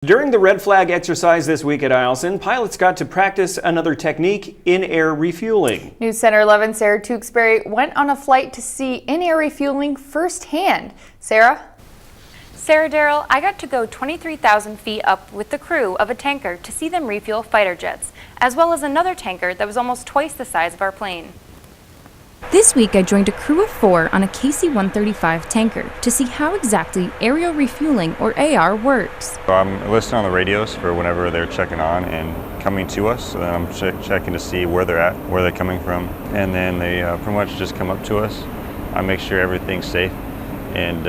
During the red flag exercise this week at Eielson, pilots got to practice another technique, in-air refueling. News Center 11 Sarah Tewksbury went on a flight to see in-air refueling firsthand. Sarah? Daryl, I got to go 23,000 feet up with the crew of a tanker to see them refuel fighter jets, as well as another tanker that was almost twice the size of our plane. This week I joined a crew of 4 on a KC-135 tanker to see how exactly aerial refueling, or AR, works. I'm listening on the radios for whenever they're checking on and coming to us, so then I'm checking to see where they're at, where they're coming from, and then they pretty much just come up to us. I make sure everything's safe, and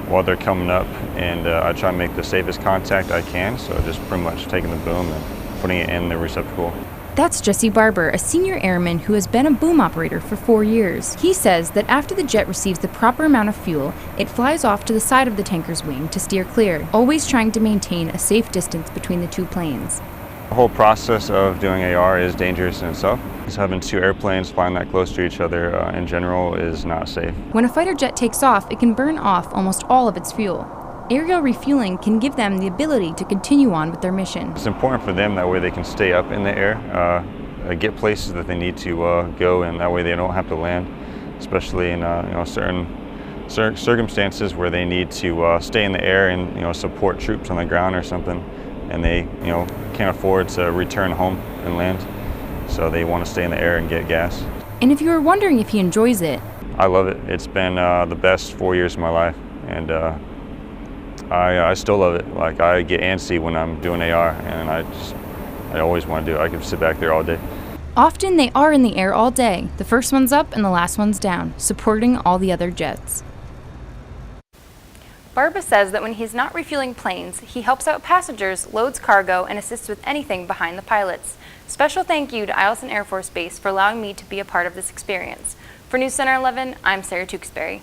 while they're coming up, and I try to make the safest contact I can, so just pretty much taking the boom and putting it in the receptacle. That's Jesse Barber, a senior airman who has been a boom operator for 4 years. He says that after the jet receives the proper amount of fuel, it flies off to the side of the tanker's wing to steer clear, always trying to maintain a safe distance between the two planes. The whole process of doing AR is dangerous in itself. Just having 2 airplanes flying that close to each other in general is not safe. When a fighter jet takes off, it can burn off almost all of its fuel. Aerial refueling can give them the ability to continue on with their mission. It's important for them, that way they can stay up in the air, get places that they need to go, and that way they don't have to land, especially in certain circumstances where they need to stay in the air and support troops on the ground or something, and they can't afford to return home and land, so they want to stay in the air and get gas. And if you were wondering if he enjoys it, I love it. It's been the best 4 years of my life, and I still love it. Like, I get antsy when I'm doing AR, and I always want to do it. I can sit back there all day. often they are in the air all day. The first one's up and the last one's down, supporting all the other jets. Barba says that when he's not refueling planes, he helps out passengers, loads cargo, and assists with anything behind the pilots. Special thank you to Eielson Air Force Base for allowing me to be a part of this experience. For News Center 11, I'm Sarah Tewksbury.